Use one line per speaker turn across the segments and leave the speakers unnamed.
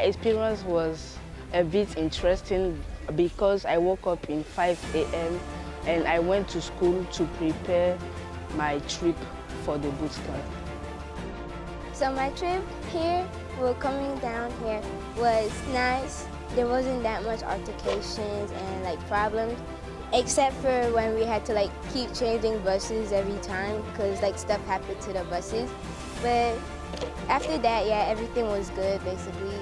experience was a bit interesting because I woke up in 5 a.m. and I went to school to prepare my trip for the bootcamp.
So my trip here, coming down here, was nice. There wasn't that much altercations and problems, except for when we had to keep changing buses every time because stuff happened to the buses. But after that, yeah, everything was good basically.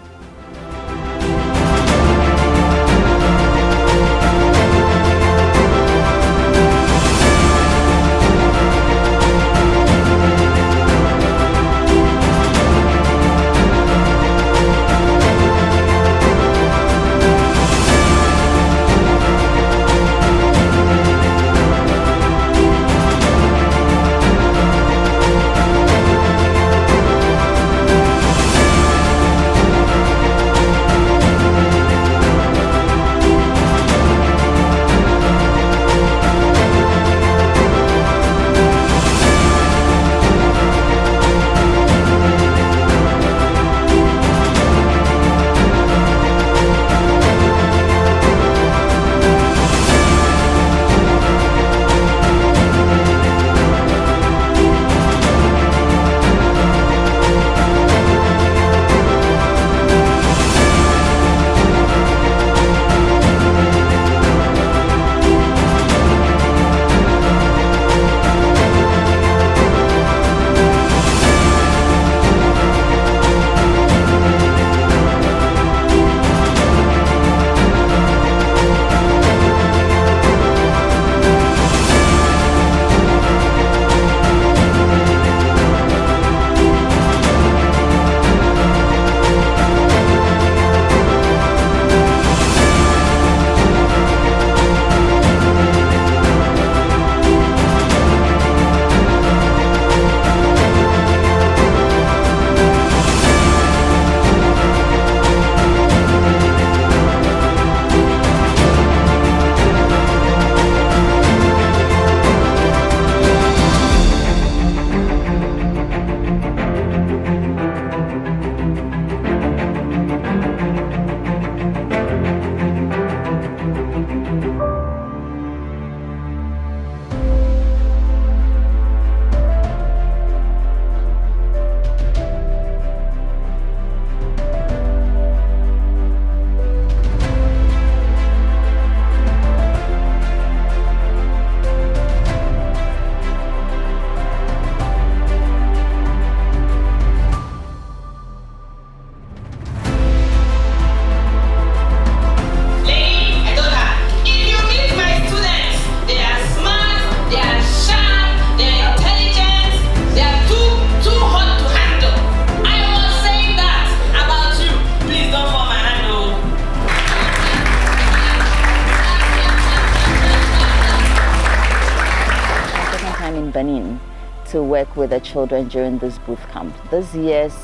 To work with the children during this boot camp. This year's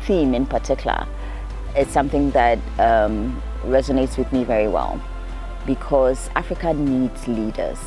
theme in particular is something that resonates with me very well because Africa needs leaders.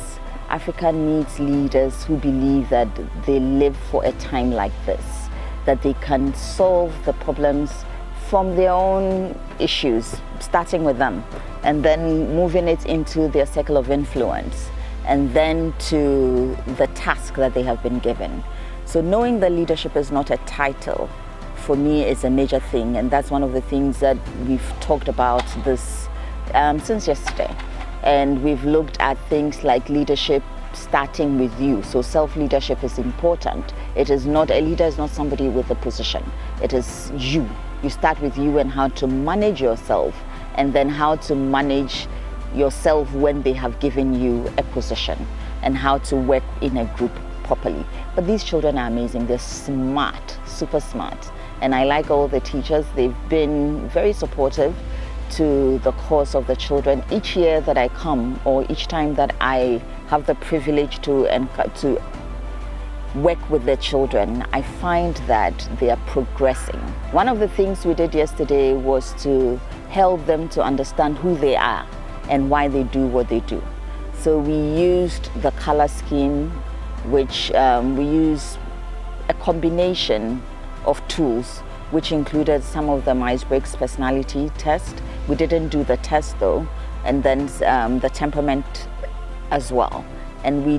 Africa needs leaders who believe that they live for a time like this, that they can solve the problems from their own issues, starting with them, and then moving it into their circle of influence, and then to the task that they have been given. So knowing that leadership is not a title, for me is a major thing, and that's one of the things that we've talked about this since yesterday. And we've looked at things like leadership starting with you. So self-leadership is important. It is not, a leader is not somebody with a position. It is you. You start with you and how to manage yourself, and then how to manage yourself when they have given you a position, and how to work in a group properly. But these children are amazing. They're smart, super smart. And I like all the teachers. They've been very supportive to the cause of the children. Each year that I come, or each time that I have the privilege to work with the children, I find that they are progressing. One of the things we did yesterday was to help them to understand who they are and why they do what they do. So we used the color scheme, which we use a combination of tools which included some of the Myers-Briggs personality test. We didn't do the test though, and then the temperament as well. And we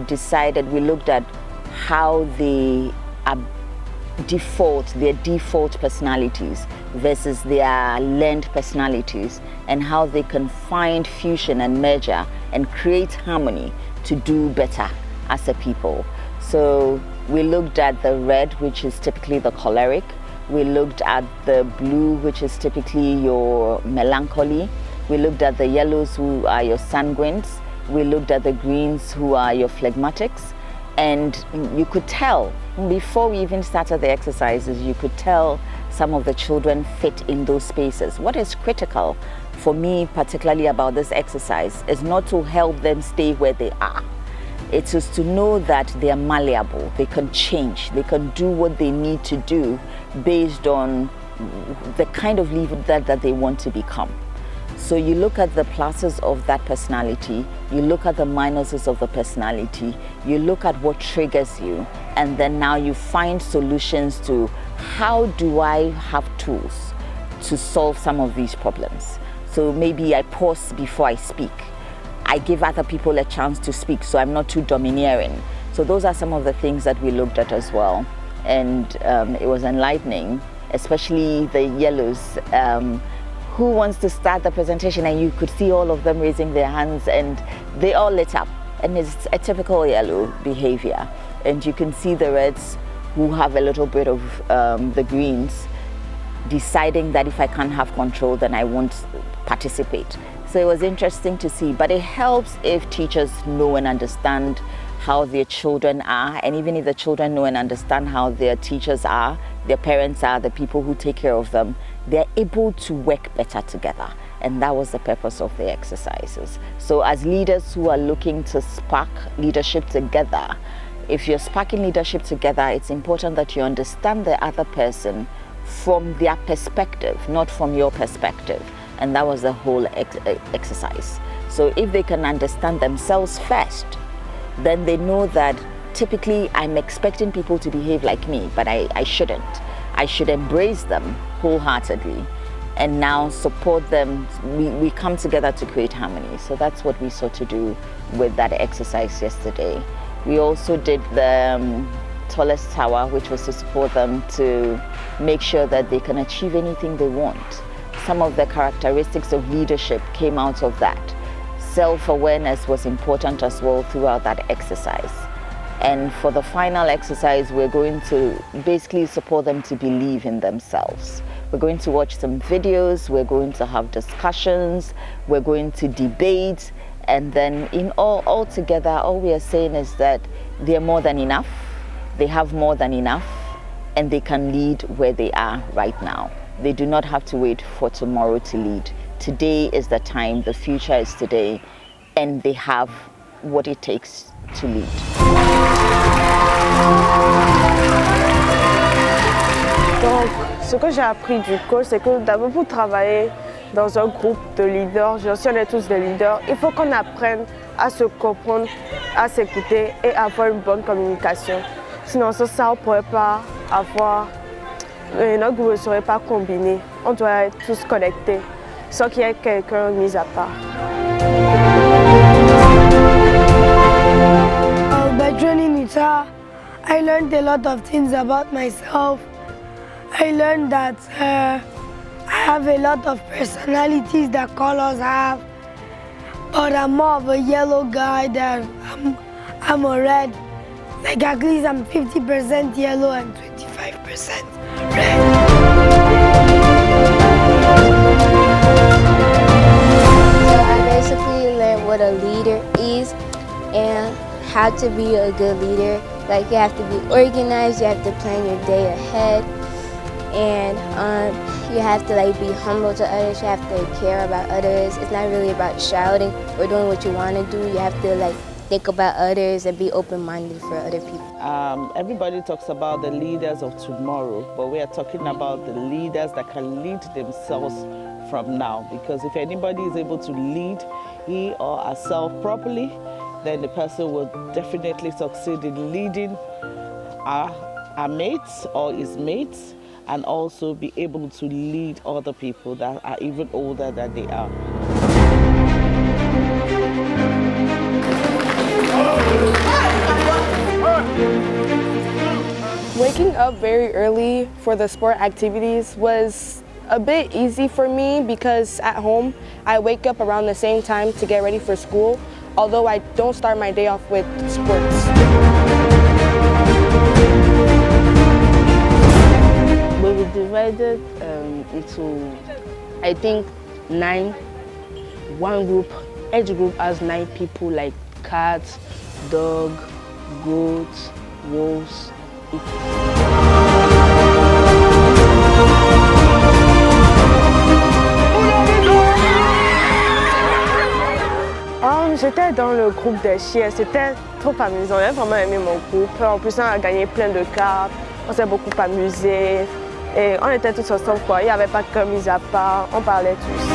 looked at how they are their default personalities versus their learned personalities, and how they can find fusion and merger and create harmony to do better as a people. So we looked at the red, which is typically the choleric. We looked at the blue, which is typically your melancholy. We looked at the yellows, who are your sanguines. We looked at the greens, who are your phlegmatics. And you could tell, before we even started the exercises, you could tell some of the children fit in those spaces. What is critical for me, particularly about this exercise, is not to help them stay where they are. It is to know that they are malleable, they can change, they can do what they need to do based on the kind of leader that they want to become. So you look at the pluses of that personality, you look at the minuses of the personality, you look at what triggers you, and then now you find solutions to how do I have tools to solve some of these problems. So maybe I pause before I speak. I give other people a chance to speak, so I'm not too domineering. So those are some of the things that we looked at as well. And it was enlightening, especially the yellows. Who wants to start the presentation? And you could see all of them raising their hands, and they all lit up. And it's a typical yellow behavior. And you can see the reds, who have a little bit of the greens, deciding that if I can't have control, then I won't participate. So it was interesting to see, but it helps if teachers know and understand how their children are, and even if the children know and understand how their teachers are, their parents are, the people who take care of them, they're able to work better together. And that was the purpose of the exercises. So as leaders who are looking to spark leadership together, if you're sparking leadership together, it's important that you understand the other person from their perspective, not from your perspective. And that was the whole exercise. So if they can understand themselves first, then they know that typically I'm expecting people to behave like me, but I shouldn't. I should embrace them wholeheartedly and now support them. We come together to create harmony. So that's what we sought to do with that exercise yesterday. We also did the tallest tower, which was to support them to make sure that they can achieve anything they want. Some of the characteristics of leadership came out of that. Self-awareness was important as well throughout that exercise. And for the final exercise, we're going to basically support them to believe in themselves. We're going to watch some videos, we're going to have discussions, we're going to debate, and then in all together, all we are saying is that they're more than enough, they have more than enough, and they can lead where they are right now. They do not have to wait for tomorrow to lead. Today is the time, the future is today, and they have what it takes to lead.
Donc, ce que j'ai appris du coach, c'est que d'abord pour travailler dans un groupe de leaders, si on est tous des leaders, il faut qu'on apprenne à se comprendre, à s'écouter et avoir une bonne communication. Sinon, ça, on ne pourrait pas avoir, notre groupe ne serait pas combiné. On doit être tous connectés, sans qu'il y ait quelqu'un mis à part.
By training with her, I learned a lot of things about myself. I learned that I have a lot of personalities that colors have, but I'm more of a yellow guy than I'm a red. Like at least I'm 50% yellow and 25% red.
So I basically learned what a leader is and how to be a good leader. Like you have to be organized, you have to plan your day ahead, and you have to be humble to others, you have to care about others. It's not really about shouting or doing what you want to do. You have to think about others and be open-minded for other people.
Everybody talks about the leaders of tomorrow, but we are talking about the leaders that can lead themselves from now. Because if anybody is able to lead he or herself properly, then the person will definitely succeed in leading our mates or his mates and also be able to lead other people that are even older than they are.
Waking up very early for the sport activities was a bit easy for me because at home I wake up around the same time to get ready for school, although I don't start my day off with sports.
We were divided into, I think, 9. One group, each group has 9 people, like cats, dog, goats, wolves.
J'étais dans le groupe des chiens, c'était trop amusant, j'ai vraiment aimé mon groupe. En plus, on a gagné plein de cartes, on s'est beaucoup amusé et on était tous ensemble, quoi. Il n'y avait pas que mis à part, on parlait tous.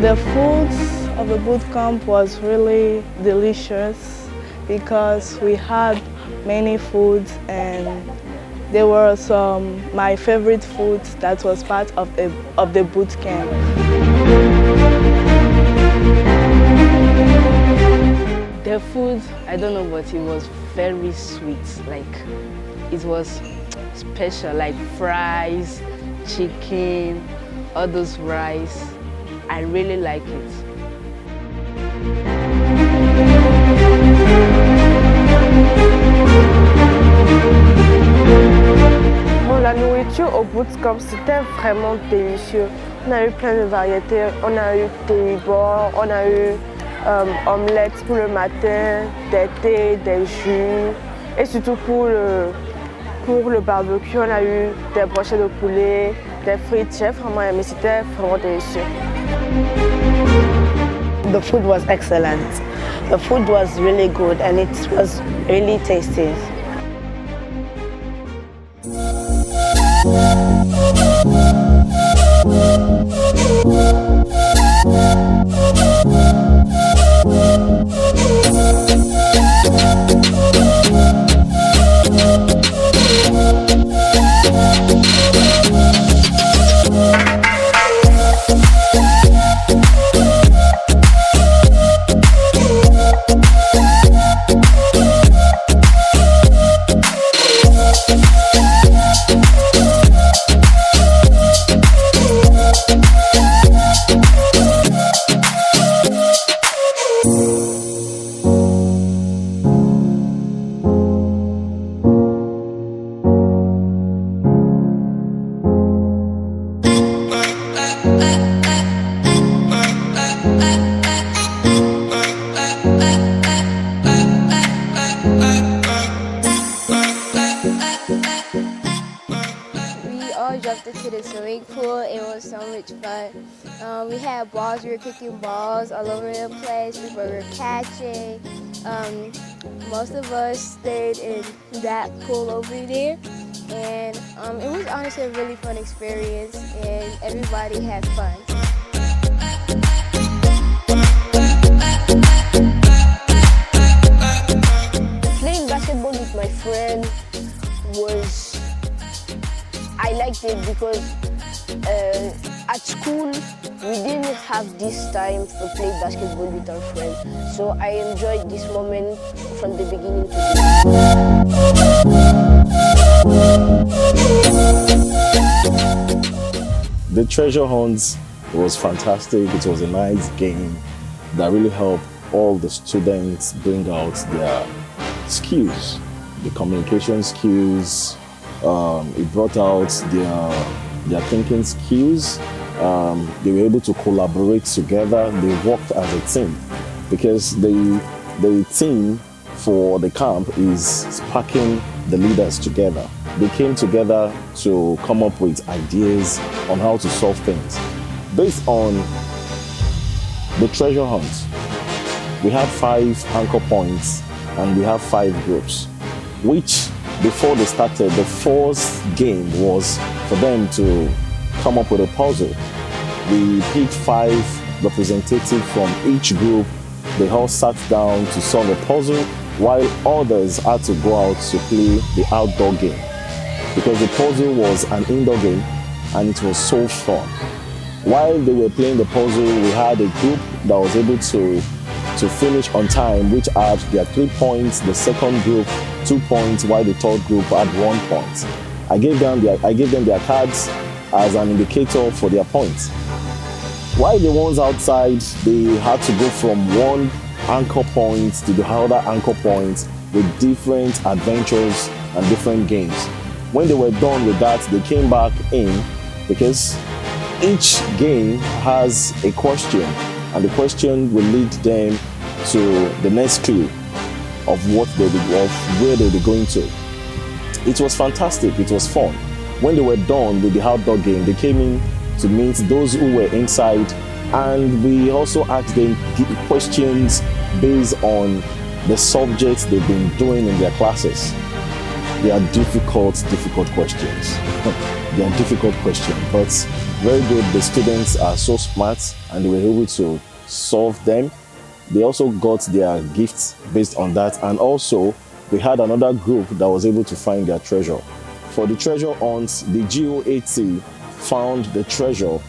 The food of the boot camp was really delicious because we had many foods and there were some my favorite foods that was part of the boot camp.
The food, I don't know, but it was very sweet. Like, it was special, like fries, chicken, all those rice. I really like it.
Bon, la nourriture au bootcamp, c'était vraiment délicieux. On a eu plein de variétés. On a eu terrible, on a eu omelettes pour le matin, des thés, des jus. Et surtout pour le barbecue, on a eu des brochettes de poulet, des frites. J'ai vraiment aimé, c'était vraiment délicieux.
The food was excellent. The food was really good and it was really tasty.
Jumped into the swimming pool. It was so much fun. We had balls. We were kicking balls all over the place. We were catching. Most of us stayed in that pool over there. And it was honestly a really fun experience and everybody had fun.
Playing basketball with my friend I liked it because at school we didn't have this time to play basketball with our friends. So I enjoyed this moment from the beginning to the end.
The treasure hunt was fantastic. It was a nice game that really helped all the students bring out their skills, the communication skills. It brought out their thinking skills. They were able to collaborate together. They worked as a team because the team for the camp is sparking the leaders together. they came together to come up with ideas on how to solve things. Based on the treasure hunt, we had 5 anchor points and we have 5 groups, which before they started, the first game was for them to come up with a puzzle. We picked 5 representatives from each group. They all sat down to solve a puzzle, while others had to go out to play the outdoor game, because the puzzle was an indoor game and it was so fun. While they were playing the puzzle, we had a group that was able to finish on time, which had their 3 points, the second group 2 points, while the third group had 1 point. I gave them their cards as an indicator for their points. While the ones outside, they had to go from one anchor point to the other anchor point with different adventures and different games. When they were done with that, they came back in, because each game has a question, and the question will lead them to the next clue of where they'll be going to. It was fantastic. It was fun. When they were done with the outdoor game, they came in to meet those who were inside, and we also asked them questions based on the subjects they've been doing in their classes. They are difficult questions. They are difficult questions, but very good. The students are so smart and they were able to solve them. They also got their gifts based on that, and also we had another group that was able to find their treasure. For the treasure hunt, the GOAT found the treasure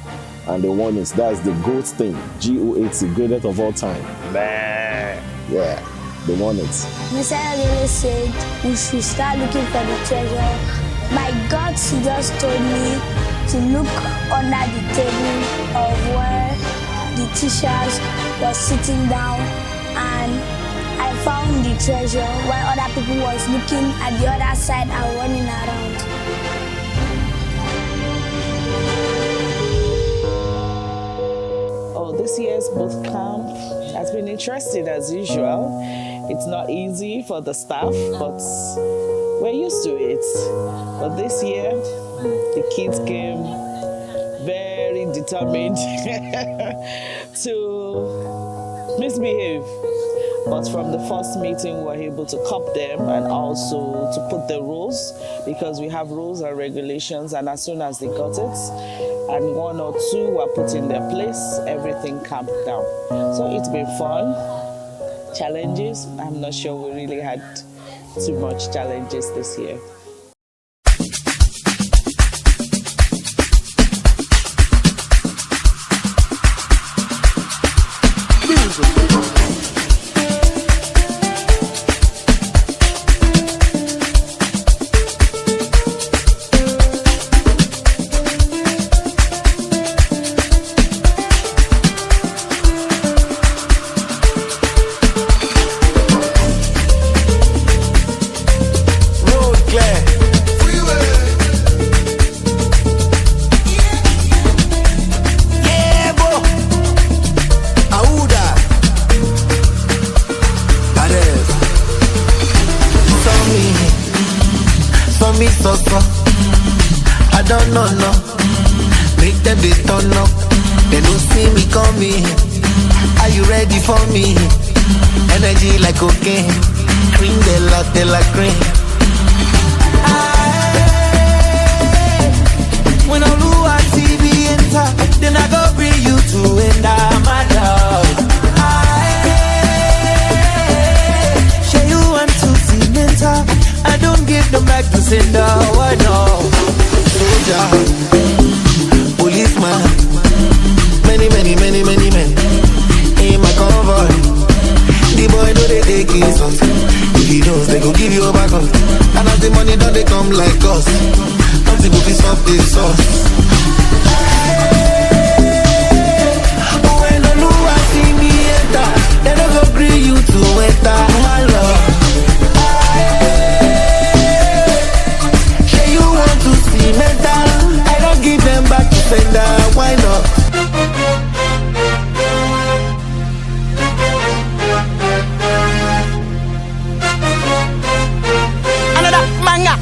and they won it. That's the GOAT thing. GOAT, greatest of all time. Yeah, they won it.
Mr. Adele said we should start looking for the treasure. My God, she just told me to look under the table of where the teachers were sitting down, and I found the treasure while other people was looking at the other side and running around.
Oh, this year's Bootcamp has been interesting as usual. It's not easy for the staff, but we're used to it. But this year, the kids came very determined to misbehave. But from the first meeting, we were able to cop them and also to put the rules, because we have rules and regulations, and as soon as they got it, and 1 or 2 were put in their place, everything calmed down. So it's been fun. Challenges, I'm not sure we really had too much challenges this year.
I don't know, no. Make them they turn up. They don't see me coming. Are you ready for me? Energy like cocaine. Cream de la cream. When I lose, I see me enter. Then I go bring you to end my love. Share you want to see mental. I don't give them back to sender. Why no? Soldier, policeman, many men in my convoy. The boy know they take his us. If he knows, they go give you a back up. And as the money don't they come like us. Nothing will be soft this sauce. When I know I see me enter, they don't go bring you to enter my love. Mental, I don't give them back to sender. Why not? Another manga.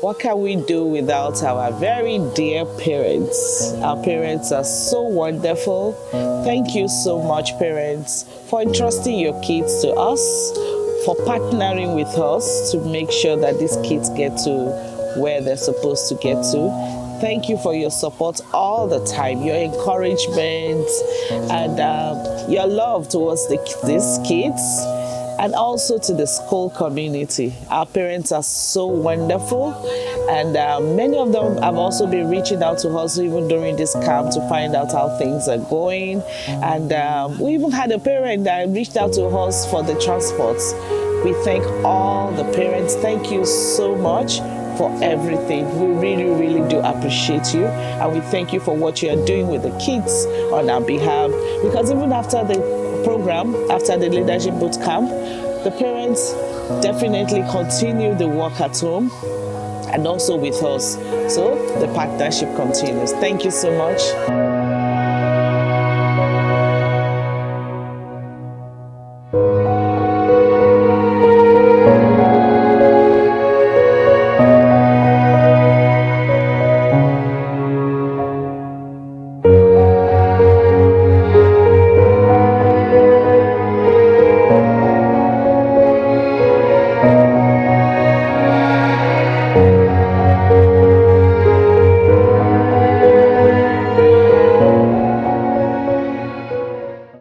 What can we do without our very dear parents? Our parents are so wonderful. Thank you so much, parents, for entrusting your kids to us, for partnering with us to make sure that these kids get to where they're supposed to get to. Thank you for your support all the time, your encouragement, and your love towards these kids, and also to the school community. Our parents are so wonderful, and many of them have also been reaching out to us even during this camp to find out how things are going. And we even had a parent that reached out to us for the transports. We thank all the parents. Thank you so much for everything. We really, really do appreciate you, and we thank you for what you are doing with the kids on our behalf, because even after the program, after the leadership boot camp, the parents definitely continue the work at home and also with us. So the partnership continues. Thank you so much.